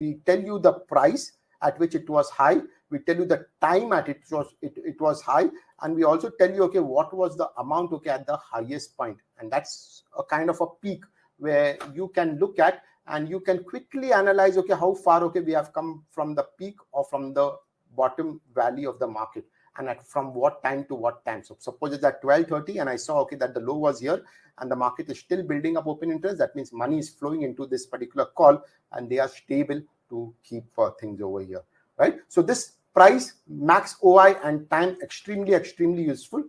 We tell you the price at which it was high, we tell you the time at it was high, and we also tell you, okay, what was the amount, okay, at the highest point. And that's a kind of a peak where you can look at and you can quickly analyze, okay, how far, okay, we have come from the peak or from the bottom valley of the market, and from what time to what time. So suppose it's at 12:30 and I saw, okay, that the low was here and the market is still building up open interest. That means money is flowing into this particular call and they are stable to keep things over here, right? So this price, max OI and time, extremely useful.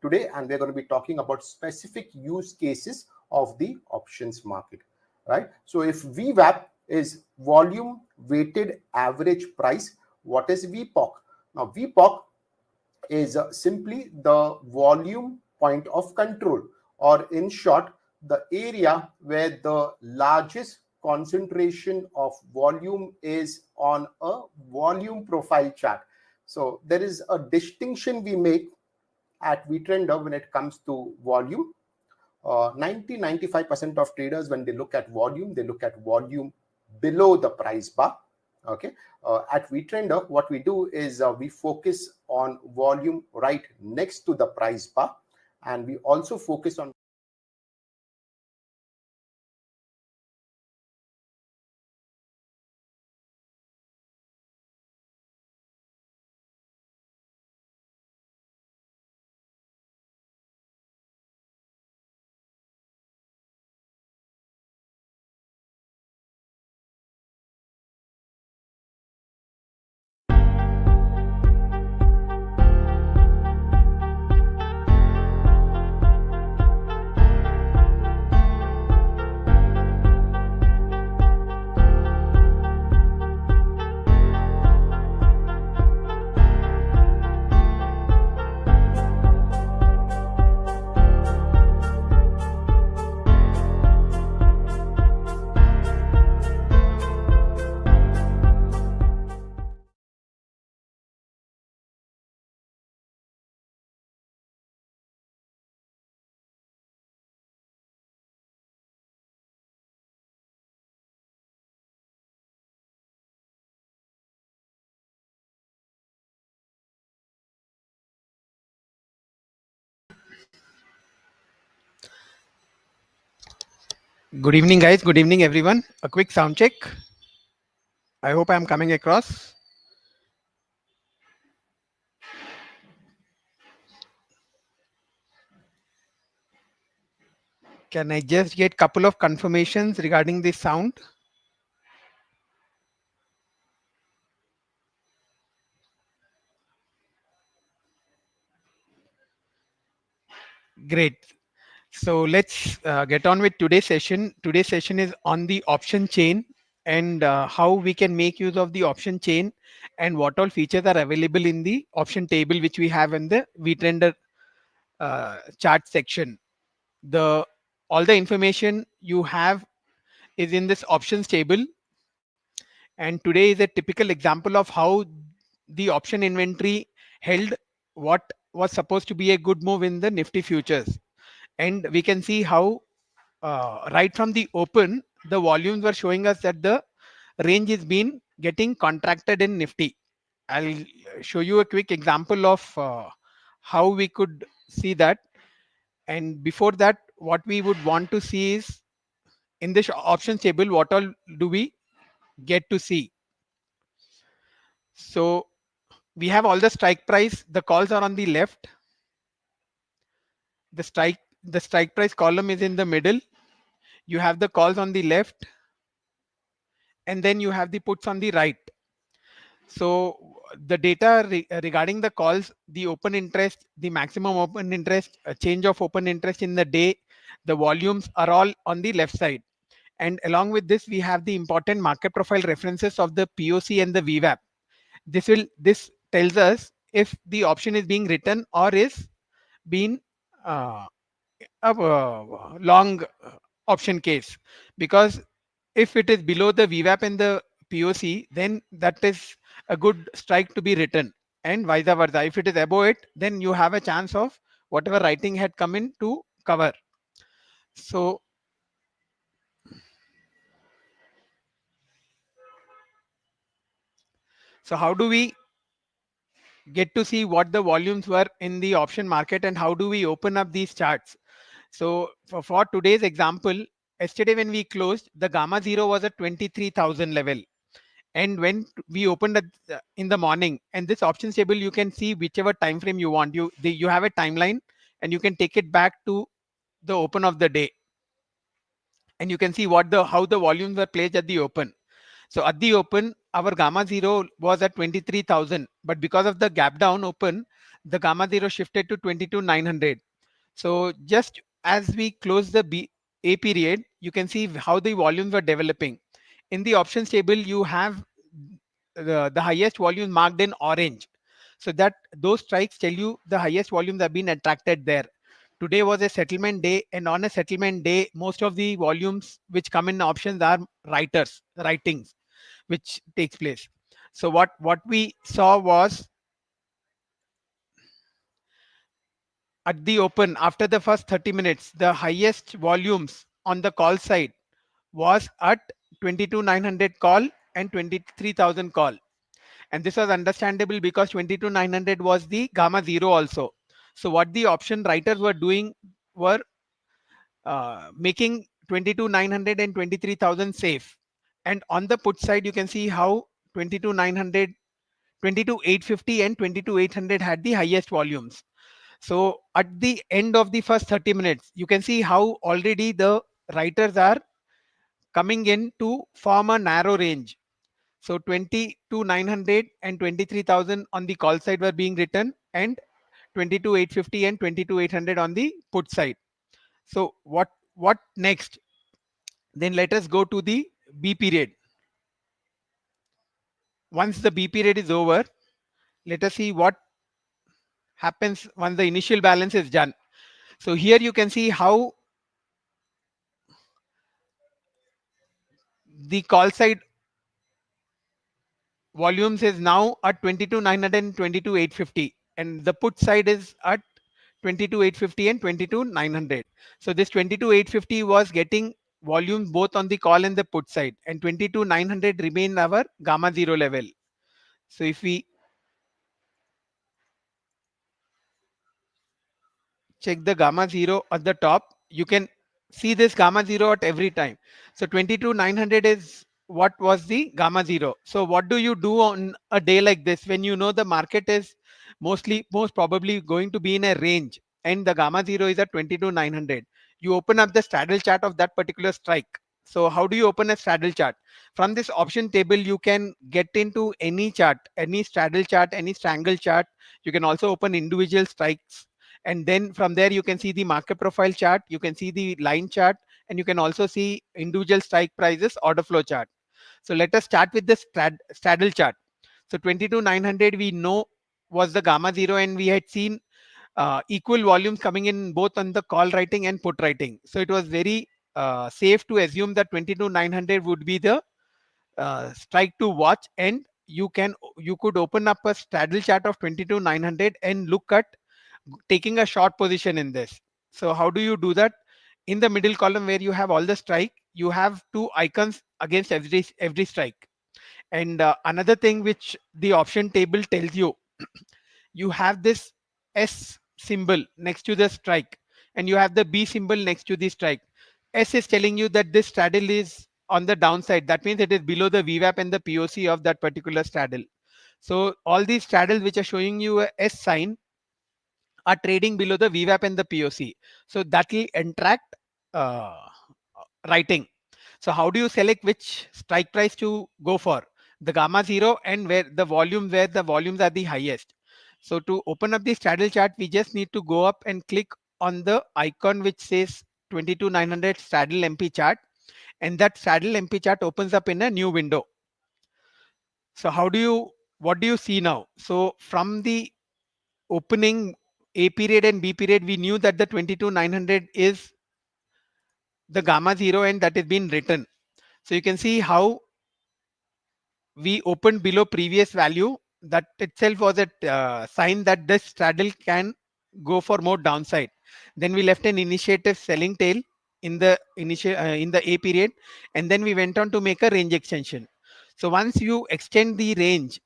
Today, and we're going to be talking about specific use cases of the options market, right? So if VWAP is volume weighted average price, what is VPOC? Now VPOC is simply the volume point of control, or in short, the area where the largest concentration of volume is on a volume profile chart. So there is a distinction we make at Vtrender when it comes to volume. 95% of traders, when they look at volume, they look at volume below the price bar. Okay. At Vtrender, what we do is we focus on volume right next to the price bar, and we also focus on Good evening, guys. Good evening, everyone. A quick sound check. I hope I'm coming across. Can I just get a couple of confirmations regarding this sound? Great. So let's get on with today's session. Today's session is on the option chain and how we can make use of the option chain and what all features are available in the option table which we have in the Vtrender chart section. All the information you have is in this options table, and today is a typical example of how the option inventory held what was supposed to be a good move in the Nifty futures. And we can see how right from the open the volumes were showing us that the range is been getting contracted in Nifty. I'll show you a quick example of how we could see that. And before that, what we would want to see is in this options table, what all do we get to see? So we have all the strike price. The calls are on the left. The strike price column is in the middle. You have the calls on the left, and then you have the puts on the right. So the data regarding the calls, the open interest, the maximum open interest, change of open interest in the day, the volumes are all on the left side. And along with this, we have the important market profile references of the POC and the VWAP. This tells us if the option is being written or is being uh, a long option case, because if it is below the VWAP and the POC, then that is a good strike to be written, and vice versa. If it is above it, then you have a chance of whatever writing had come in to cover. So how do we get to see what the volumes were in the option market, and how do we open up these charts? So for today's example, yesterday when we closed, the gamma zero was at 23,000 level. And when we opened in the morning, and this options table, you can see whichever time frame you want. You have a timeline, and you can take it back to the open of the day, and you can see how the volumes were placed at the open. So at the open, our gamma zero was at 23,000, but because of the gap down open, the gamma zero shifted to 22,900. So just as we close the A period, you can see how the volumes were developing. In the options table, you have the highest volume marked in orange. So that those strikes tell you the highest volumes have been attracted there. Today was a settlement day, and on a settlement day, most of the volumes which come in options are writings, which takes place. So what we saw was at the open, after the first 30 minutes, the highest volumes on the call side was at 22,900 call and 23,000 call. And this was understandable because 22,900 was the gamma zero also. So what the option writers were doing were making 22,900 and 23,000 safe. And on the put side, you can see how 22,900, 22,850 and 22,800 had the highest volumes. So at the end of the first 30 minutes, you can see how already the writers are coming in to form a narrow range. So 22,900 and 23,000 on the call side were being written, and 22,850 and 22,800 on the put side. So what next? Then let us go to the B period. Once the B period is over, let us see what happens once the initial balance is done. So here you can see how the call side volumes is now at 22,900 and 22,850, and the put side is at 22,850 and 22,900. So this 22,850 was getting volume both on the call and the put side, and 22,900 remain our gamma zero level. So if we check the gamma zero at the top, you can see this gamma zero at every time. So 22,900 is what was the gamma zero. So what do you do on a day like this when you know the market is most probably going to be in a range, and the gamma zero is at 22,900? You open up the straddle chart of that particular strike. So how do you open a straddle chart? From this option table, you can get into any chart, any straddle chart, any strangle chart. You can also open individual strikes, and then from there you can see the market profile chart, you can see the line chart, and you can also see individual strike prices order flow chart. So let us start with the straddle chart. So 22,900 we know was the gamma zero, and we had seen equal volumes coming in both on the call writing and put writing. So it was very safe to assume that 22,900 would be the strike to watch, and you could open up a straddle chart of 22,900 and look at taking a short position in this. So how do you do that? In the middle column where you have all the strike, you have two icons against every strike. And another thing which the option table tells you, you have this S symbol next to the strike, and you have the B symbol next to the strike. S is telling you that this straddle is on the downside. That means it is below the VWAP and the POC of that particular straddle. So all these straddles which are showing you a S sign are trading below the VWAP and the POC. So that will attract writing. So how do you select which strike price to go for? the gamma 0 and where the volumes are the highest. So to open up the straddle chart, we just need to go up and click on the icon which says 22900 straddle MP chart, and that straddle MP chart opens up in a new window. So what do you see now? So from the opening A period and B period, we knew that the 22900 is the gamma 0 and that is been written. So you can see how we opened below previous value. That itself was a sign that this straddle can go for more downside. Then we left an initiative selling tail in the in the A period, and then we went on to make a range extension. So once you extend the range,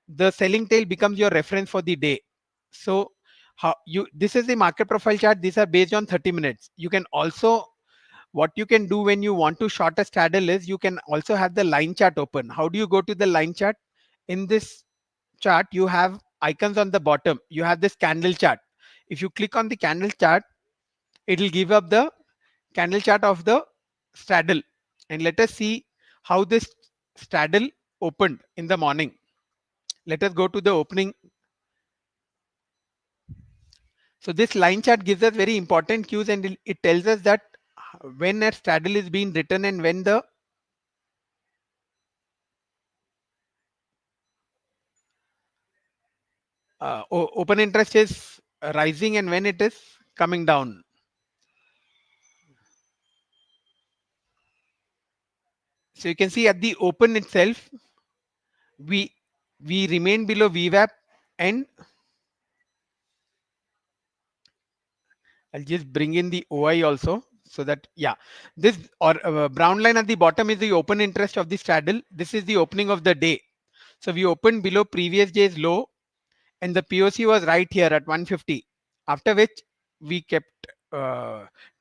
the selling tail becomes your reference for the day. So how you this is the market profile chart. These are based on 30 minutes. You can also, what you can do when you want to short a straddle is you can also have the line chart open. How do you go to the line chart? In this chart, you have icons on the bottom. You have this candle chart. If you click on the candle chart, it will give up the candle chart of the straddle. And let us see how this straddle opened in the morning. Let us go to the opening. So this line chart gives us very important cues, and it tells us that when a straddle is being written and when the open interest is rising and when it is coming down. So you can see at the open itself, we remain below VWAP, and I'll just bring in the OI also, so that this or brown line at the bottom is the open interest of the straddle. This is the opening of the day. So we opened below previous day's low, and the POC was right here at 150. After which we kept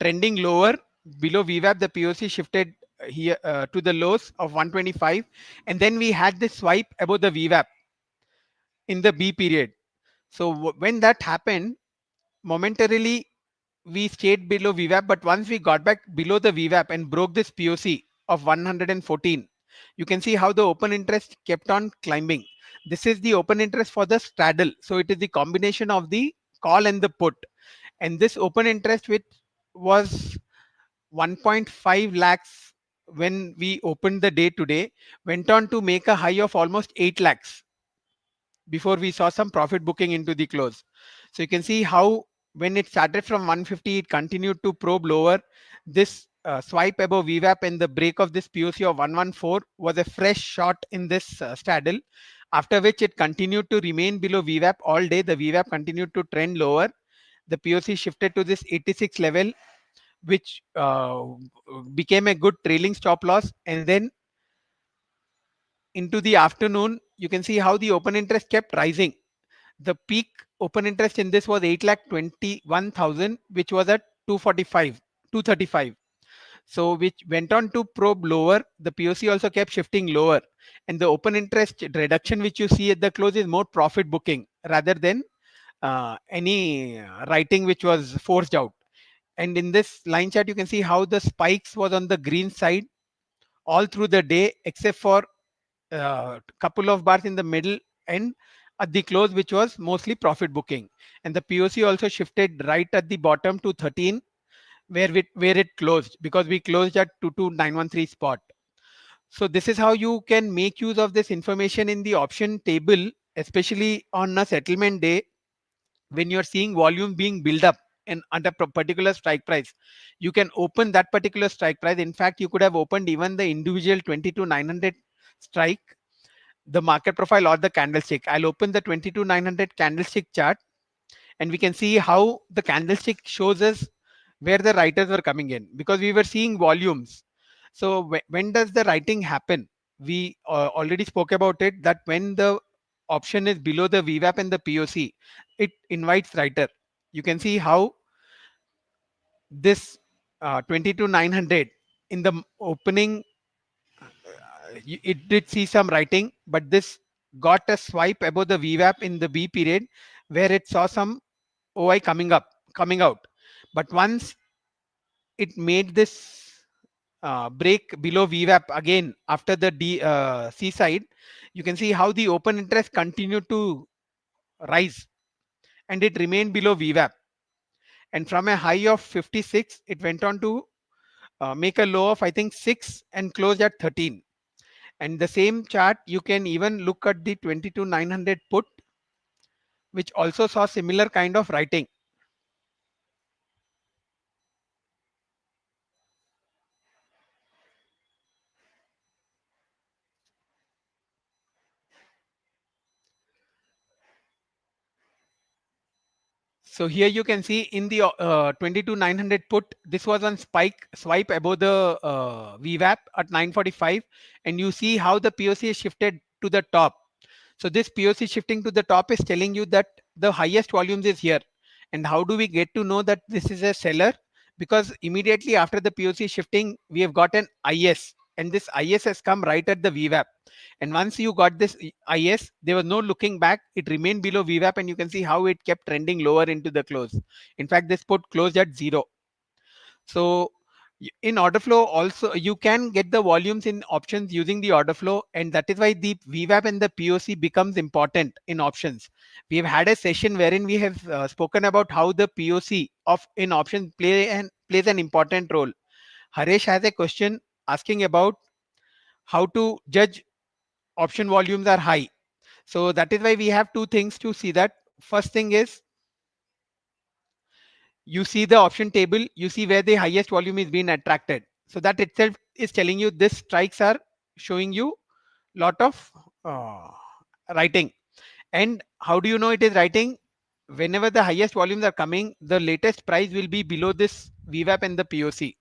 trending lower below VWAP. The POC shifted here to the lows of 125, and then we had this swipe above the VWAP in the B period. So when that happened, momentarily we stayed below VWAP, but once we got back below the VWAP and broke this POC of 114, you can see how the open interest kept on climbing. This is the open interest for the straddle. So it is the combination of the call and the put. And this open interest, which was 1.5 lakhs when we opened the day today, went on to make a high of almost 8 lakhs before we saw some profit booking into the close. So you can see how when it started from 150, it continued to probe lower. This swipe above VWAP and the break of this POC of 114 was a fresh shot in this straddle, after which it continued to remain below VWAP all day. The VWAP continued to trend lower. The POC shifted to this 86 level, which became a good trailing stop loss. And then into the afternoon, you can see how the open interest kept rising. The peak open interest in this was 8,21,000, which was at 235. So which went on to probe lower. The POC also kept shifting lower, and the open interest reduction which you see at the close is more profit booking rather than any writing which was forced out. And in this line chart, you can see how the spikes was on the green side all through the day, except for couple of bars in the middle and at the close, which was mostly profit booking. And the POC also shifted right at the bottom to 13, where it closed, because we closed at 22913 spot. So this is how you can make use of this information in the option table, especially on a settlement day when you're seeing volume being built up and at a particular strike price. You can open that particular strike price. In fact, you could have opened even the individual 22,900 strike, the market profile or the candlestick. I'll open the 22,900 candlestick chart, and we can see how the candlestick shows us where the writers were coming in, because we were seeing volumes. So when does the writing happen? We already spoke about it, that when the option is below the VWAP and the POC, it invites writer. You can see how this 22,900 in the opening, it did see some writing, but this got a swipe above the VWAP in the B period, where it saw some OI coming out. But once it made this break below VWAP again after the C side, you can see how the open interest continued to rise and it remained below VWAP. And from a high of 56, it went on to make a low of I think 6 and closed at 13. And the same chart, you can even look at the 22,900 put, which also saw similar kind of writing. So here you can see in the 22,900 put, this was on swipe above the VWAP at 945, and you see how the POC is shifted to the top. So this POC shifting to the top is telling you that the highest volumes is here. And how do we get to know that this is a seller? Because immediately after the POC shifting, we have got an IS, and this IS has come right at the VWAP. And once you got this IS, there was no looking back. It remained below VWAP, and you can see how it kept trending lower into the close. In fact, this put closed at 0. So in order flow also, you can get the volumes in options using the order flow, and that is why the VWAP and the POC becomes important in options. We have had a session wherein we have spoken about how the POC of in options plays an important role. Haresh has a question asking about how to judge option volumes are high. So that is why we have two things to see that. First thing is, you see the option table, you see where the highest volume is being attracted. So that itself is telling you this strikes are showing you lot of uh, writing. And how do you know it is writing? Whenever the highest volumes are coming, the latest price will be below this VWAP and the POC.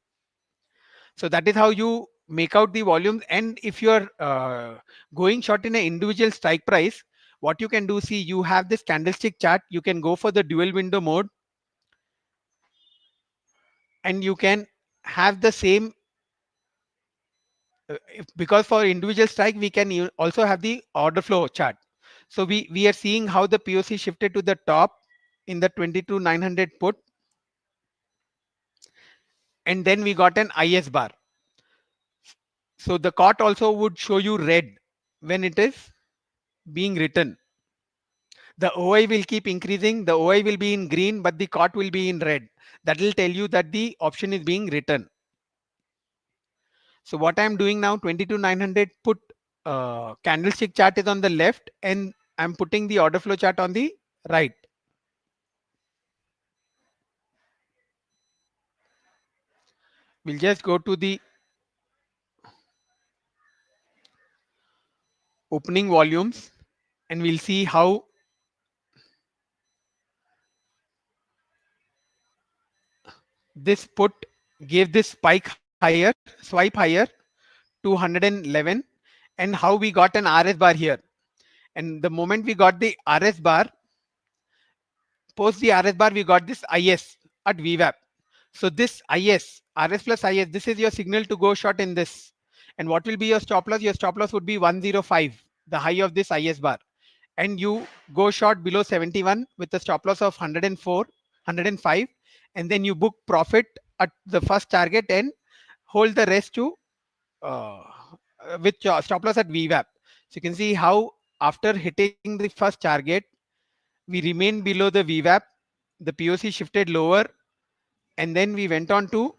So that is how you make out the volumes. And if you are going short in an individual strike price, what you can do, see, you have this candlestick chart, you can go for the dual window mode, and you can have the same because for individual strike we can also have the order flow chart. So we are seeing how the POC shifted to the top in the 22,900 put, and then we got an IS bar. So the cot also would show you red when it is being written. The OI will keep increasing, the OI will be in green, but the cot will be in red. That will tell you that the option is being written. So what I'm doing now, 22,900 put candlestick chart is on the left, and I'm putting the order flow chart on the right. We'll just go to the opening volumes and we'll see how this put gave this spike higher, swipe higher to 111, and how we got an RS bar here. And the moment we got the RS bar, post the RS bar, we got this IS at VWAP. So this IS, RS plus IS, this is your signal to go short in this. And what will be your stop loss? Your stop loss would be 105, the high of this IS bar. And you go short below 71 with a stop loss of 104, 105, and then you book profit at the first target and hold the rest to uh, with stop loss at VWAP. So you can see how after hitting the first target, we remained below the VWAP, the POC shifted lower, and then we went on to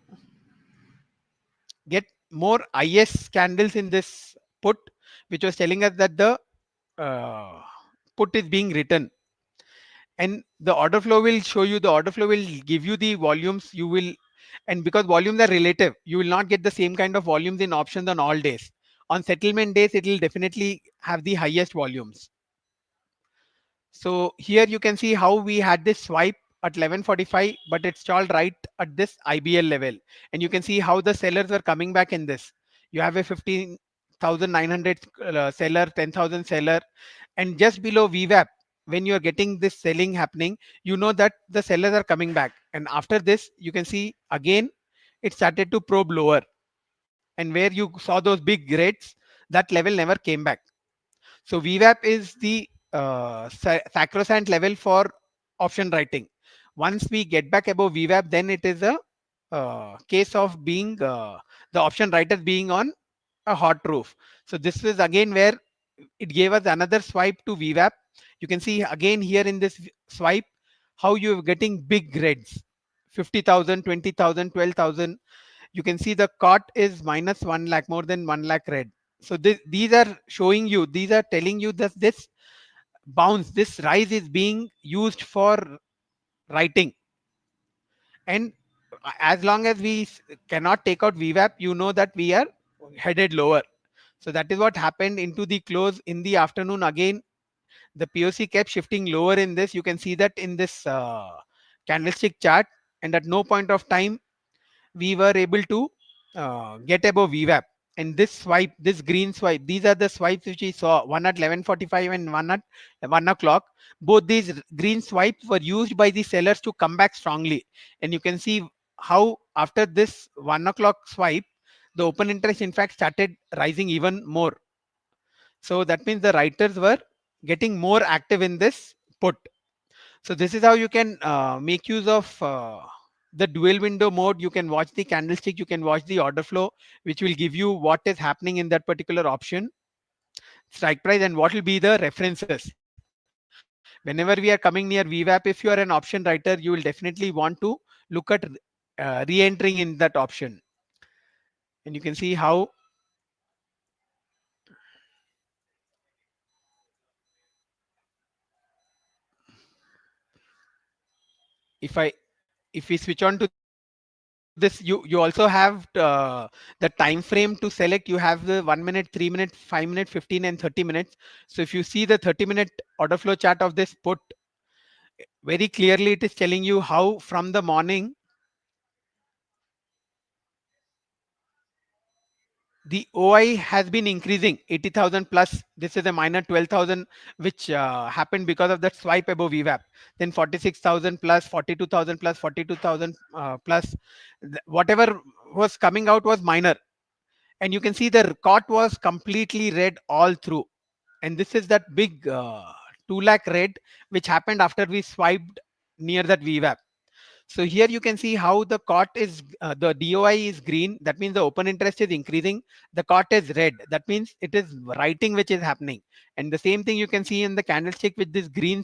get more IS candles in this put, which was telling us that the uh, put is being written. And the order flow will show you, the order flow will give you the volumes you will, and because volumes are relative, you will not get the same kind of volumes in options on all days. On settlement days, it will definitely have the highest volumes. So here you can see how we had this swipe at 1145, but it stalled right at this IBL level. And you can see how the sellers were coming back in this. You have a 15,900 seller, 10,000 seller, and just below VWAP, when you're getting this selling happening, you know that the sellers are coming back. And after this, you can see again, it started to probe lower. And where you saw those big reds, that level never came back. So VWAP is the sacrosanct level for option writing. Once we get back above VWAP, then it is a case of being the option writers being on a hot roof. So this is again where it gave us another swipe to VWAP. You can see again here in this swipe how you're getting big reds, 50,000, 20,000, 12,000. You can see the cot is minus 1 lakh, more than 1 lakh red. So these are showing you, these are telling you that this bounce, this rise is being used for writing. And as long as we cannot take out VWAP, you know that we are headed lower. So that is what happened into the close in the afternoon. Again, the POC kept shifting lower in this. You can see that in this candlestick chart, and at no point of time we were able to get above VWAP. And this swipe, this green swipe, these are the swipes which we saw, one at 11:45 and one at 1 o'clock. Both these green swipes were used by the sellers to come back strongly. And you can see how after this 1 o'clock swipe, the open interest in fact started rising even more. So that means the writers were getting more active in this put. So this is how you can make use of the dual window mode. You can watch the candlestick, you can watch the order flow, which will give you what is happening in that particular option, strike price, and what will be the references. Whenever we are coming near VWAP, if you are an option writer, you will definitely want to look at re-entering in that option. And you can see how if I if we switch on to this, you also have the time frame to select. You have the 1 minute, 3 minute, 5 minute, 15 and 30 minutes. So if you see the 30-minute order flow chart of this put, very clearly it is telling you how from the morning the OI has been increasing 80,000 plus. This is a minor 12,000 which happened because of that swipe above VWAP. Then 46,000 plus, 42,000 plus, 42,000 plus. Whatever was coming out was minor. And you can see the cot was completely red all through. And this is that big 2 lakh red which happened after we swiped near that VWAP. So here you can see how the cot is, the DOI is green. That means the open interest is increasing. The cot is red. That means it is writing which is happening. And the same thing you can see in the candlestick with this green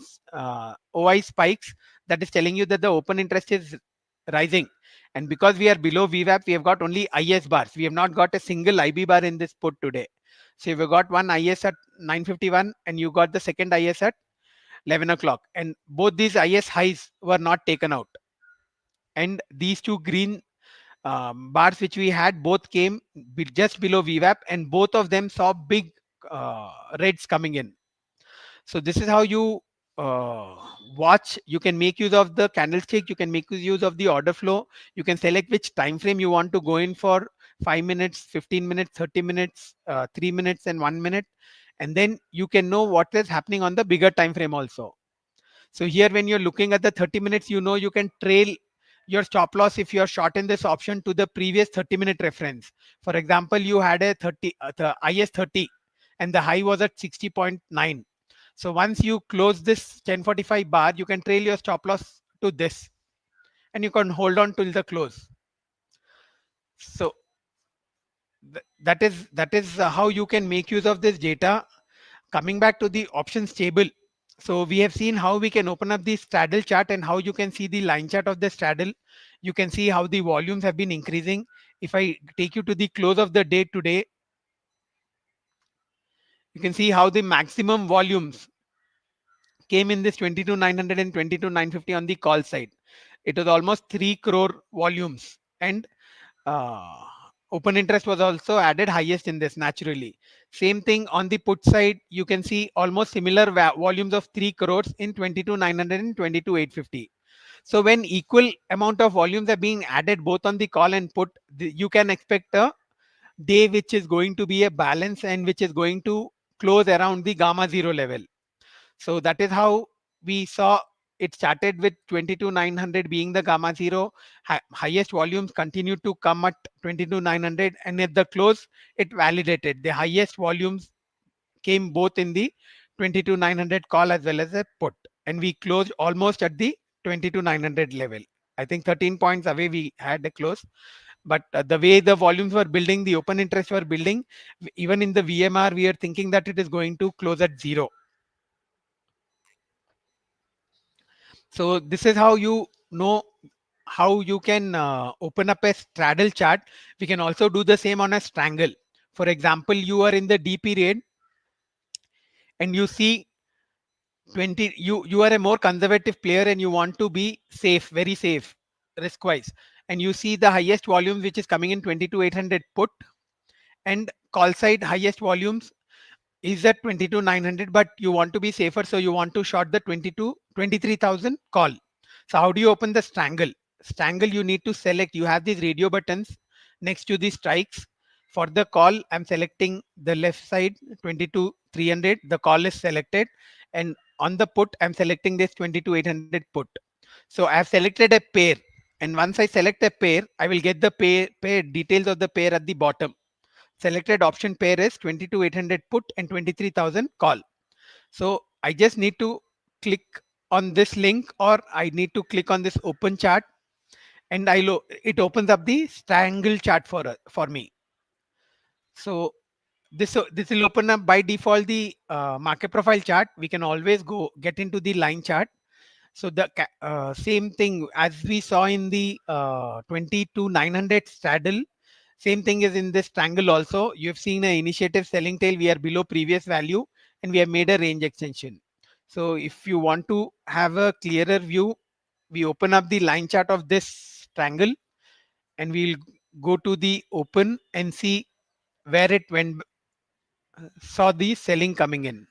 OI spikes. That is telling you that the open interest is rising. And because we are below VWAP, we have got only IS bars. We have not got a single IB bar in this put today. So you've got one IS at 951 and you got the second IS at 11 o'clock. And both these IS highs were not taken out. And these two green bars which we had both came just below VWAP, and both of them saw big reds coming in. So this is how you uh, watch. You can make use of the candlestick, you can make use of the order flow, you can select which time frame you want to go in for, 5 minutes, 15 minutes, 30 minutes, 3 minutes and 1 minute, and then you can know what is happening on the bigger time frame also. So here when you're looking at the 30 minutes, you know you can trail your stop loss if you're short in this option to the previous 30-minute reference. For example, you had a 30 the IS 30 and the high was at 60.9. So once you close this 1045 bar, you can trail your stop loss to this and you can hold on till the close. So that is how you can make use of this data. Coming back to the options table, so we have seen how we can open up the straddle chart and how you can see the line chart of the straddle. You can see how the volumes have been increasing. If I take you to the close of the day today, you can see how the maximum volumes came in this 22,900 and 22,950 on the call side. It was almost 3 crore volumes, and uh, open interest was also added highest in this naturally. Same thing on the put side, you can see almost similar volumes of 3 crores in 22,900 and 22,850. So when equal amount of volumes are being added both on the call and put, you can expect a day which is going to be a balance and which is going to close around the gamma zero level. So that is how we saw it started with 22,900 being the gamma zero. Highest volumes continued to come at 22,900, and at the close it validated. The highest volumes came both in the 22,900 call as well as a put, and we closed almost at the 22,900 level I think 13 points away we had a close. But the way the volumes were building, the open interest were building, even in the VMR, we are thinking that it is going to close at 0. So this is how you know how you can open up a straddle chart. We can also do the same on a strangle. For example, you are in the D period and you see 20, you are a more conservative player and you want to be safe, very safe, risk wise, and you see the highest volumes which is coming in 22,800 put, and call side highest volumes is at 22,900, but you want to be safer, so you want to short the 23,000 call. So how do you open the strangle? You need to select, you have these radio buttons next to the strikes. For the call, I'm selecting the left side 22,300, the call is selected, and on the put I'm selecting this 22,800 put. So I have selected a pair, and once I select a pair, I will get the pair details of the pair at the bottom. Selected option pair is 22,800 put and 23,000 call. So I just need to click on this link, or I need to click on this open chart, and it opens up the strangle chart for me. So this will open up by default the market profile chart. We can always go get into the line chart. So the same thing as we saw in the 22,900 straddle, same thing is in this triangle also. You've seen an initiative selling tail. We are below previous value and we have made a range extension. So if you want to have a clearer view, we open up the line chart of this triangle and we'll go to the open and see where it went, saw the selling coming in.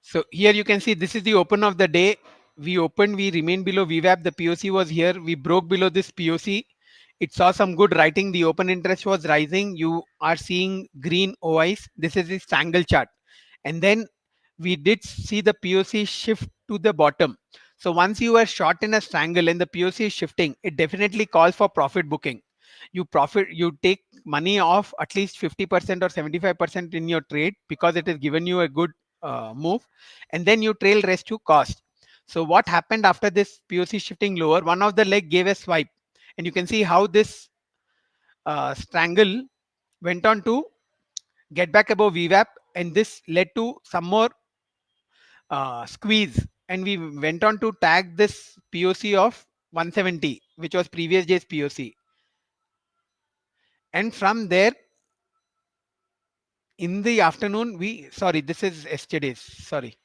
So here you can see this is the open of the day. We opened, we remained below VWAP. The POC was here. We broke below this POC. It saw some good writing. The open interest was rising. You are seeing green OIs. This is the strangle chart. And then we did see the POC shift to the bottom. So once you are short in a strangle and the POC is shifting, it definitely calls for profit booking. You take money off at least 50% or 75% in your trade because it has given you a good move, and then you trail rest to cost. So what happened after this POC shifting lower? One of the leg gave a swipe, and you can see how this strangle went on to get back above VWAP, and this led to some more squeeze, and we went on to tag this POC of 170, which was previous day's POC, and from there in the afternoon this is yesterday's, sorry,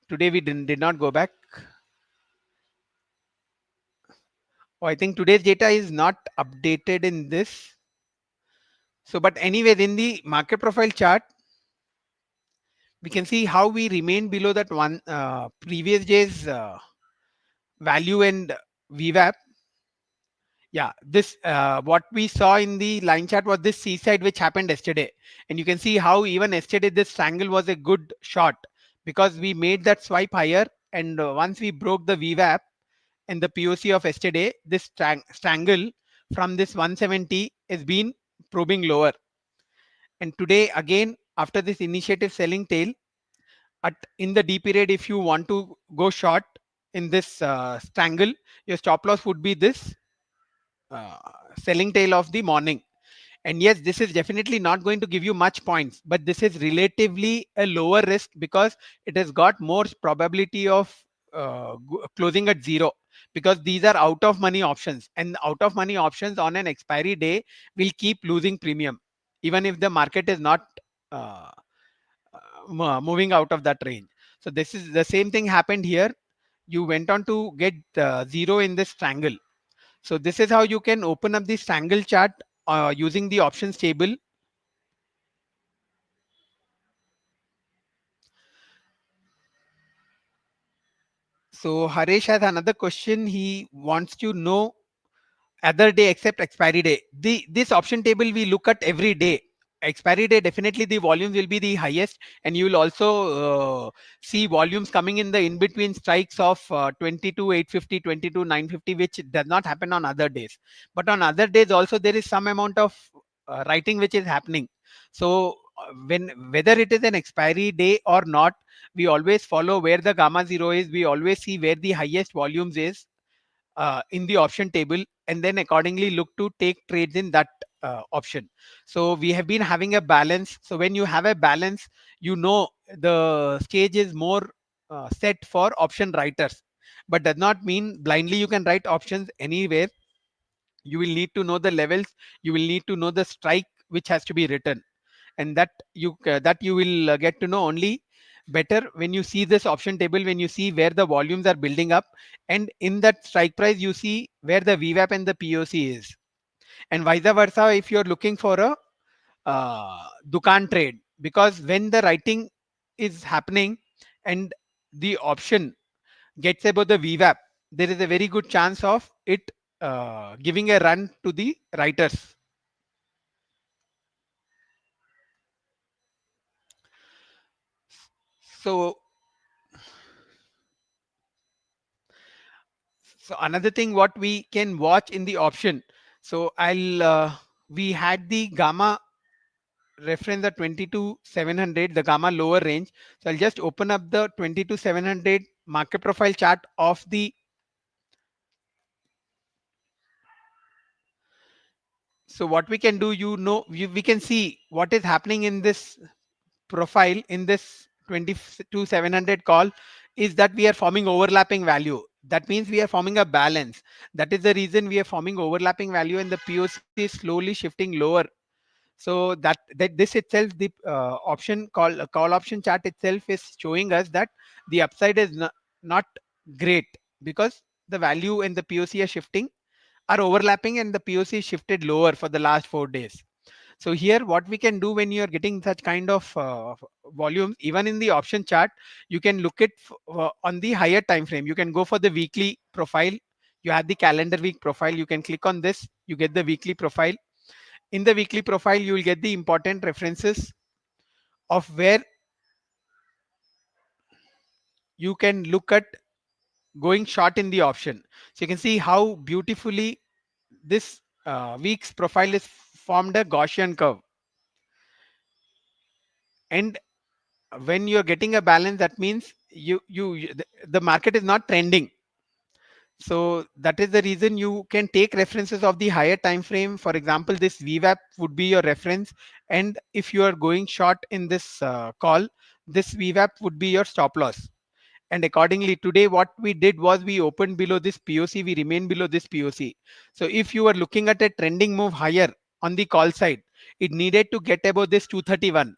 today we did not go back. Oh, I think today's data is not updated in this. So, but anyways, in the market profile chart, we can see how we remain below that one previous day's value and VWAP. Yeah, this what we saw in the line chart was this C side which happened yesterday, and you can see how even yesterday this triangle was a good shot because we made that swipe higher, and once we broke the VWAP and the POC of yesterday, this strangle from this 170 has been probing lower. And today again, after this initiative selling tail, in the D period, if you want to go short in this strangle, your stop loss would be this uh, selling tail of the morning. And yes, this is definitely not going to give you much points, but this is relatively a lower risk because it has got more probability of closing at 0, because these are out of money options, and out of money options on an expiry day will keep losing premium even if the market is not uh, moving out of that range. So this is the same thing happened here. You went on to get 0 in this triangle. So this is how you can open up the strangle chart using the options table. So Haresh has another question. He wants to know other day except expiry day. This option table we look at every day. expiry day, definitely the volumes will be the highest, and you will also see volumes coming in the in between strikes of 22,850, 22,950, which does not happen on other days. But on other days also there is some amount of writing which is happening. So when whether it is an expiry day or not, we always follow where the gamma zero is. We always see where the highest volumes is in the option table, and then accordingly look to take trades in that option. So we have been having a balance. So when you have a balance, you know the stage is more set for option writers, but does not mean blindly you can write options anywhere. You will need to know the levels, you will need to know the strike which has to be written, and that you will get to know only better when you see this option table, when you see where the volumes are building up, and in that strike price you see where the VWAP and the POC is, and vice versa if you're looking for a dukan trade, because when the writing is happening and the option gets above the VWAP, there is a very good chance of it giving a run to the writers. So So another thing what we can watch in the option. So we had the gamma reference the 22,700, the gamma lower range. So I'll just open up the 22,700 market profile chart of the. So what we can do, we can see what is happening in this profile in this 22,700 call is that we are forming overlapping value. That means we are forming a balance. That is the reason we are forming overlapping value, and the POC is slowly shifting lower. So that this itself, the option call option chart itself is showing us that the upside is not great, because the value and the POC are shifting, are overlapping, and the POC shifted lower for the last 4 days. So here what we can do when you are getting such kind of volumes, even in the option chart, you can look it on the higher time frame. You can go for the weekly profile. You have the calendar week profile. You can click on this. You get the weekly profile. In the weekly profile, you will get the important references of where you can look at going short in the option. So you can see how beautifully this week's profile is formed a Gaussian curve. And when you're getting a balance, that means the market is not trending. So that is the reason you can take references of the higher time frame. For example, this VWAP would be your reference, and if you are going short in this call, this VWAP would be your stop loss. And accordingly, today what we did was we opened below this POC, we remain below this POC. So if you are looking at a trending move higher on the call side, it needed to get above this 231.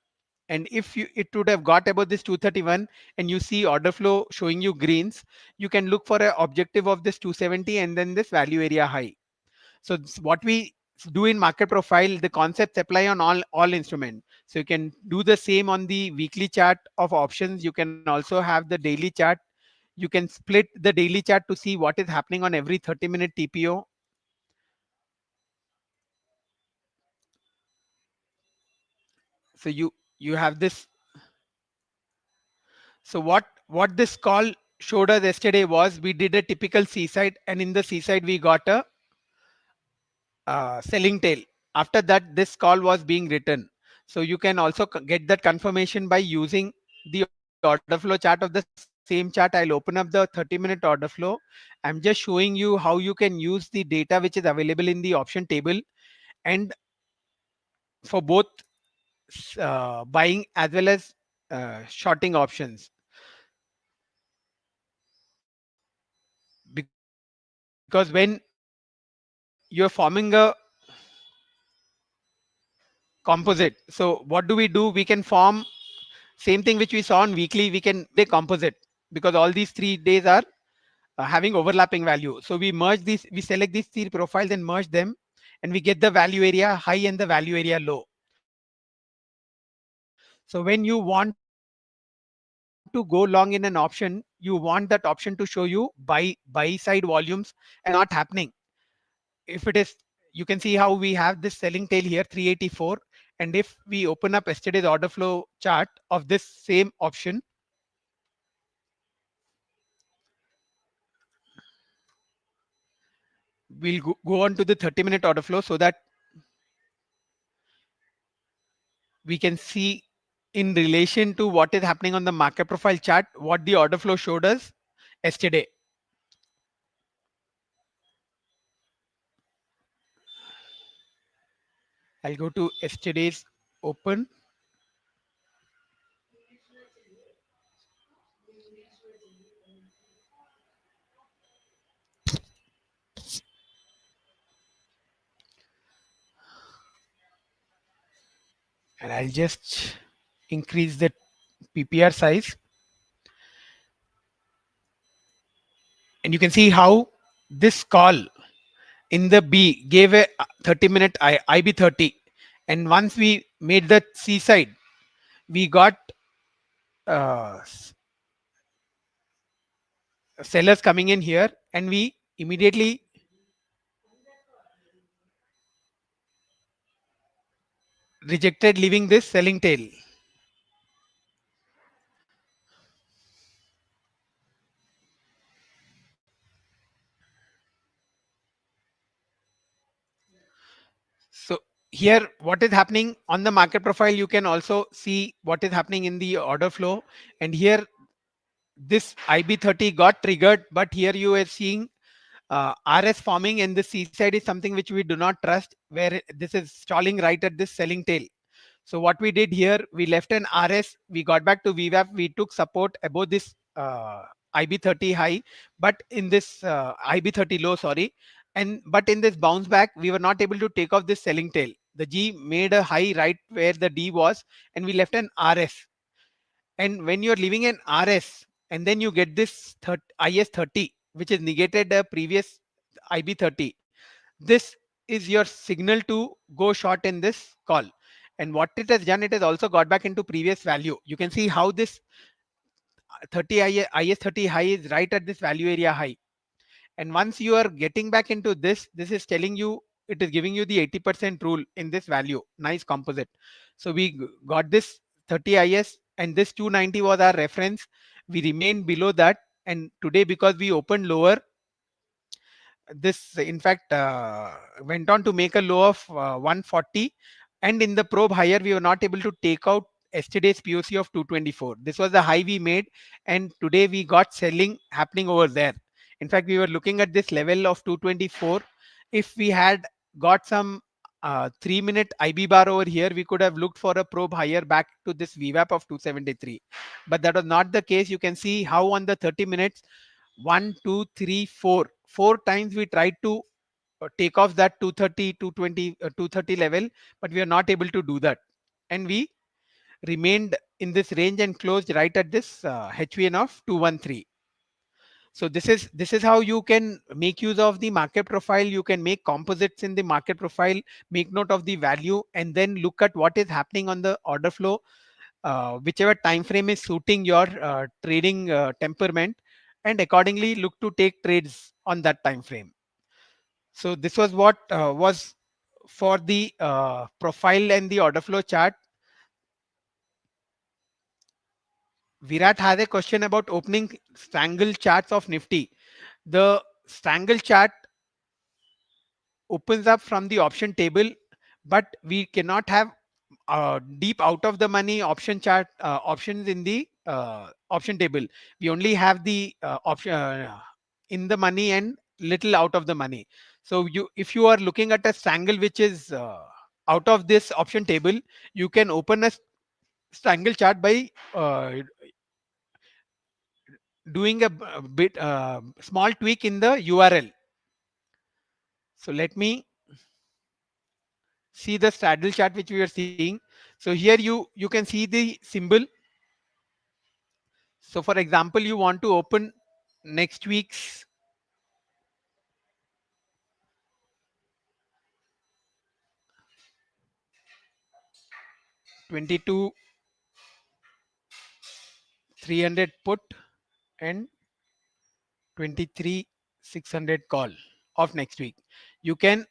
And if it would have got above this 231 and you see order flow showing you greens, you can look for an objective of this 270 and then this value area high. So what we do in market profile, the concepts apply on all instruments. So you can do the same on the weekly chart of options. You can also have the daily chart. You can split the daily chart to see what is happening on every 30-minute TPO. So you have this. So what this call showed us yesterday was we did a typical seaside, and in the seaside we got a selling tail. After that, this call was being written. So you can also get that confirmation by using the order flow chart of the same chart. I'll open up the 30-minute order flow. I'm just showing you how you can use the data which is available in the option table, and for both buying as well as shorting options. Because when you're forming a composite, so what do? We can form same thing which we saw on weekly. We can do a composite, because all these 3 days are having overlapping value. So we merge these, we select these 3 profiles and merge them, and we get the value area high and the value area low. So when you want to go long in an option, you want that option to show you buy side volumes and not happening. If it is, you can see how we have this selling tail here 384, and we have this And if we open up yesterday's order flow chart of this same option, we'll go on to the 30-minute order flow so that we can see in relation to what is happening on the market profile chart, what the order flow showed us yesterday. I'll go to yesterday's open. And I'll just increase the PPR size. And you can see how this call in the B gave a 30-minute IB30. And once we made the C side, we got sellers coming in here, and we immediately rejected, leaving this selling tail. So here, what is happening on the market profile, you can also see what is happening in the order flow. And here, this IB30 got triggered, but here you are seeing RS forming, and the C side is something which we do not trust, where this is stalling right at this selling tail. So what we did here, we left an RS, we got back to VWAP, we took support above this IB30 high, but in this IB30 low, sorry, but in this bounce back, we were not able to take off this selling tail. The G made a high right where the D was, and we left an RS. And when you're leaving an RS, and then you get this IS30, which is negated the previous IB30, this is your signal to go short in this call. And what it has done, it has also got back into previous value. You can see how this 30 IS30 high is right at this value area high. And once you are getting back into this is telling you, it is giving you the 80% rule in this value. Nice composite. So we got this 30 IS, and this 290 was our reference. We remained below that, and today, because we opened lower, this in fact went on to make a low of 140, and in the probe higher we were not able to take out yesterday's POC of 224. This was the high we made, and today we got selling happening over there. In fact, we were looking at this level of 224. If we had got some 3-minute IB bar over here, we could have looked for a probe higher back to this VWAP of 273, but that was not the case. You can see how on the 30 minutes, 1 2 3 4 times we tried to take off that 230 220 230 level, but we are not able to do that, and we remained in this range and closed right at this HVN of 213. So this is how you can make use of the market profile. You can make composites in the market profile, make note of the value, and then look at what is happening on the order flow, whichever time frame is suiting your trading temperament, and accordingly look to take trades on that time frame. So this was what was for the profile and the order flow chart. Virat has a question about opening strangle charts of Nifty. The strangle chart opens up from the option table, but we cannot have deep out of the money option chart options in the option table. We only have the option in the money and little out of the money. So if you are looking at a strangle which is out of this option table, you can open a strangle chart by doing a bit small tweak in the URL. So let me see the straddle chart which we are seeing. So here you can see the symbol. So for example, you want to open next week's $22,300 put and $23,600 call of next week. You can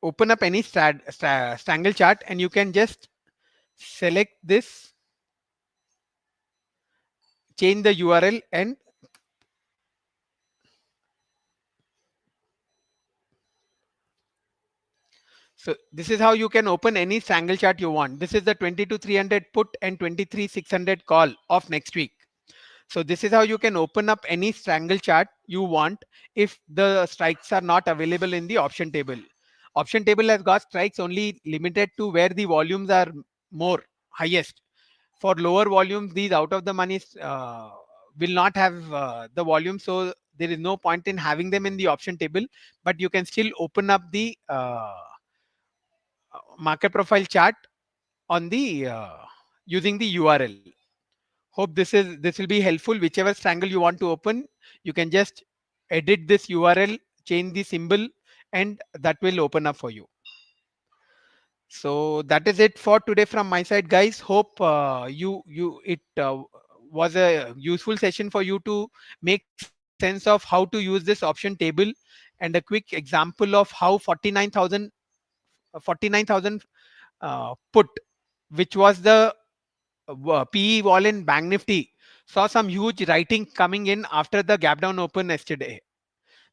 open up any strangle chart, and you can just select this, change the URL, and so this is how you can open any strangle chart you want. This is the 22,300 put and 23,600 call of next week. So this is how you can open up any strangle chart you want if the strikes are not available in the option table. Option table has got strikes only limited to where the volumes are more highest. For lower volumes, these out of the money will not have the volume, so there is no point in having them in the option table. But you can still open up the market profile chart on the using the URL. Hope this will be helpful. Whichever strangle you want to open, you can just edit this URL, change the symbol, and that will open up for you. So that is it for today from my side, guys. Hope it was a useful session for you to make sense of how to use this option table, and a quick example of how 49,000 put, which was the PE wall in Bank Nifty, saw some huge writing coming in after the gap down open yesterday.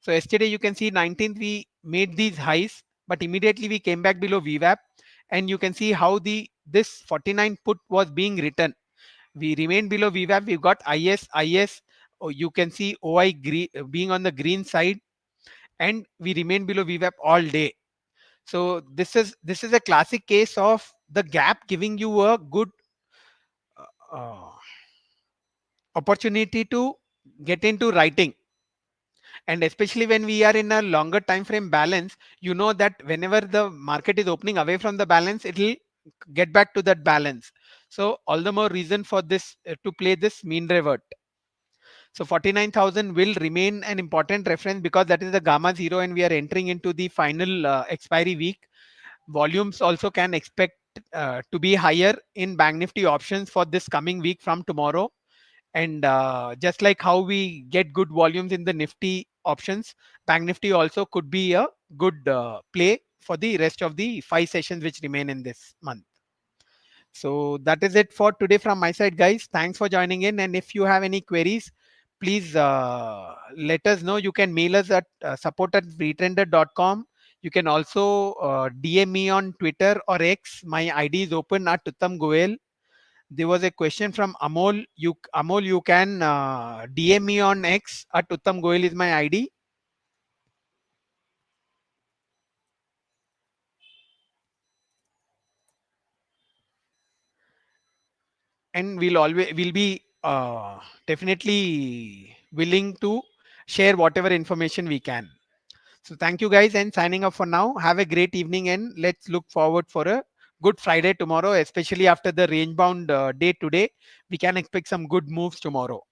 So yesterday you can see 19th we made these highs, but immediately we came back below VWAP, and you can see how this 49 put was being written. We remained below VWAP. We've got IS. Oh, you can see OI being on the green side, and we remained below VWAP all day. So this is a classic case of the gap giving you a good uh, opportunity to get into writing. And especially when we are in a longer time frame balance, you know that whenever the market is opening away from the balance, it will get back to that balance. So all the more reason for this to play this mean revert. So 49,000 will remain an important reference because that is the gamma zero, and we are entering into the final expiry week. Volumes also can expect to be higher in Bank Nifty options for this coming week from tomorrow. And just like how we get good volumes in the Nifty options, Bank Nifty also could be a good play for the rest of the 5 sessions which remain in this month. So that is it for today from my side, guys. Thanks for joining in. And if you have any queries, please let us know. You can mail us at support@vtrender.com. You can also DM me on Twitter or X. My ID is open at Uttam Goel. There was a question from Amol. Amol, you can DM me on X at Uttam Goel is my ID. And we'll be definitely willing to share whatever information we can. So thank you, guys, and signing off for now. Have a great evening, and let's look forward for a good Friday tomorrow, especially after the range bound day today. We can expect some good moves tomorrow.